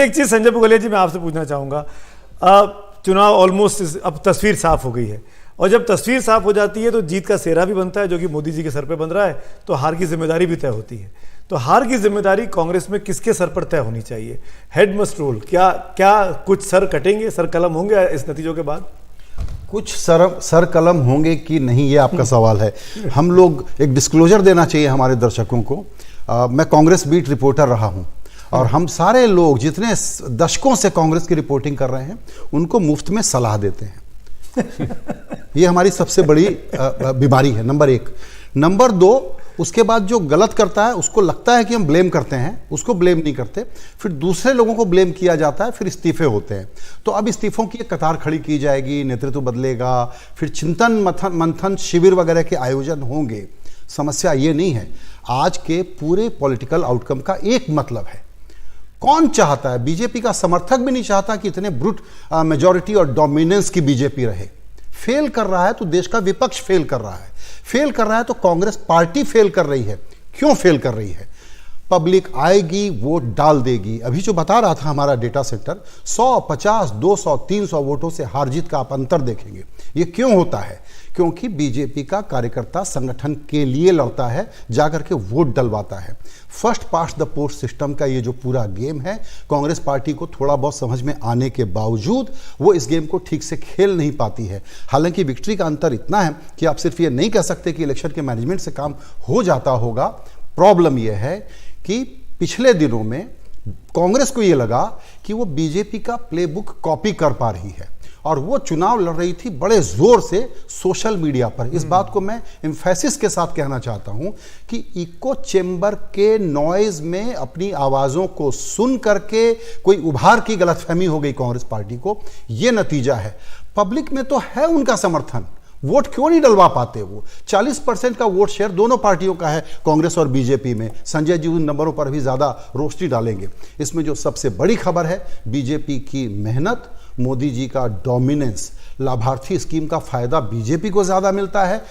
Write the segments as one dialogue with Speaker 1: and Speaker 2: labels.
Speaker 1: एक चीज संजय पुगलिया जी मैं आपसे पूछना चाहूंगा, चुनाव ऑलमोस्ट अब तस्वीर साफ हो गई है, और जब तस्वीर साफ हो जाती है तो जीत का सेहरा भी बनता है जो कि मोदी जी के सर पे बन रहा है, तो हार की जिम्मेदारी भी तय होती है। तो हार की जिम्मेदारी कांग्रेस में किसके सर पर तय होनी चाहिए? Head must rule. क्या कुछ सर कटेंगे, सर कलम होंगे इस नतीजों के बाद?
Speaker 2: कुछ सर कलम होंगे कि नहीं, ये आपका सवाल है। हम लोग एक डिस्क्लोजर देना चाहिए हमारे दर्शकों को। मैं कांग्रेस बीट रिपोर्टर रहा हूं, और हम सारे लोग जितने दशकों से कांग्रेस की रिपोर्टिंग कर रहे हैं उनको मुफ्त में सलाह देते हैं। ये हमारी सबसे बड़ी बीमारी है, नंबर एक। नंबर दो, उसके बाद जो गलत करता है उसको लगता है कि हम ब्लेम करते हैं, उसको ब्लेम नहीं करते, फिर दूसरे लोगों को ब्लेम किया जाता है, फिर इस्तीफे होते हैं। तो अब इस्तीफों की एक कतार खड़ी की जाएगी, नेतृत्व बदलेगा, फिर चिंतन मंथन शिविर वगैरह के आयोजन होंगे। समस्या ये नहीं है। आज के पूरे पॉलिटिकल आउटकम का एक मतलब है, कौन चाहता है, बीजेपी का समर्थक भी नहीं चाहता कि इतने ब्रूट मेजॉरिटी और डोमिनेंस की बीजेपी रहे। फेल कर रहा है तो देश का विपक्ष फेल कर रहा है, फेल कर रहा है तो कांग्रेस पार्टी फेल कर रही है। क्यों फेल कर रही है? पब्लिक आएगी, वोट डाल देगी। अभी जो बता रहा था हमारा डेटा सेंटर, 100, 50, 200, 300 वोटों से हार जीत का आप अंतर देखेंगे। ये क्यों होता है? क्योंकि बीजेपी का कार्यकर्ता संगठन के लिए लड़ता है, जाकर के वोट डलवाता है। First past the post system का ये जो पूरा गेम है, कांग्रेस पार्टी को थोड़ा बहुत समझ में आने के बावजूद वो इस गेम को ठीक से खेल नहीं पाती है। हालांकि विक्ट्री का अंतर इतना है कि आप सिर्फ ये नहीं कह सकते कि इलेक्शन के मैनेजमेंट से काम हो जाता होगा। प्रॉब्लम यह है कि पिछले दिनों में कांग्रेस को यह लगा कि वो बीजेपी का प्लेबुक कॉपी कर पा रही है, और वो चुनाव लड़ रही थी बड़े जोर से सोशल मीडिया पर। इस बात को मैं एम्फेसिस के साथ कहना चाहता हूं कि इको चेंबर के नॉइज में अपनी आवाजों को सुन करके कोई उभार की गलतफहमी हो गई कांग्रेस पार्टी को। ये नतीजा है। पब्लिक में तो है उनका समर्थन, वोट क्यों नहीं डलवा पाते? वो 40% का वोट शेयर दोनों पार्टियों का है, कांग्रेस और बीजेपी में। संजय जी उन नंबरों पर भी ज्यादा रोशनी डालेंगे। इसमें जो सबसे बड़ी खबर है, बीजेपी की मेहनत, मोदी जी का डोमिनेंस, लाभार्थी स्कीम का फायदा बीजेपी को ज्यादा मिलता है।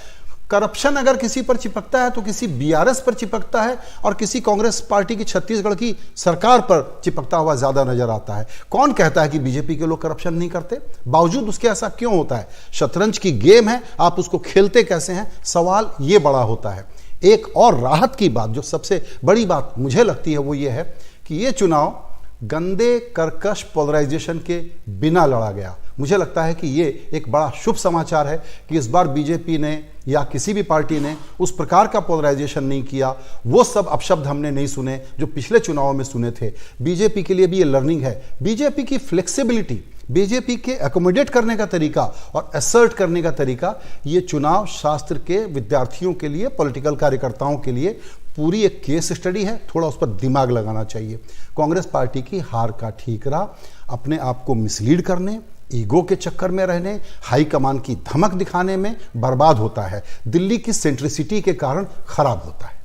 Speaker 2: करप्शन अगर किसी पर चिपकता है तो किसी बीआरएस पर चिपकता है, और किसी कांग्रेस पार्टी की छत्तीसगढ़ की सरकार पर चिपकता हुआ ज्यादा नजर आता है। कौन कहता है कि बीजेपी के लोग करप्शन नहीं करते? बावजूद उसके ऐसा क्यों होता है? शतरंज की गेम है, आप उसको खेलते कैसे हैं, सवाल ये बड़ा होता है। एक और राहत की बात, जो सबसे बड़ी बात मुझे लगती है, वो ये है कि ये चुनाव गंदे कर्कश पोलराइजेशन के बिना लड़ा गया। मुझे लगता है कि ये एक बड़ा शुभ समाचार है कि इस बार बीजेपी ने या किसी भी पार्टी ने उस प्रकार का पोलराइजेशन नहीं किया। वो सब अपशब्द हमने नहीं सुने जो पिछले चुनावों में सुने थे। बीजेपी के लिए भी ये लर्निंग है। बीजेपी की फ्लेक्सिबिलिटी, बीजेपी के एकोमोडेट करने का तरीका और असर्ट करने का तरीका, ये चुनाव शास्त्र के विद्यार्थियों के लिए, पॉलिटिकल कार्यकर्ताओं के लिए पूरी एक केस स्टडी है। थोड़ा उस पर दिमाग लगाना चाहिए। कांग्रेस पार्टी की हार का ठीकरा अपने आप को मिसलीड करने, ईगो के चक्कर में रहने, हाई कमान की धमक दिखाने में बर्बाद होता है। दिल्ली की सेंट्रिसिटी के कारण खराब होता है।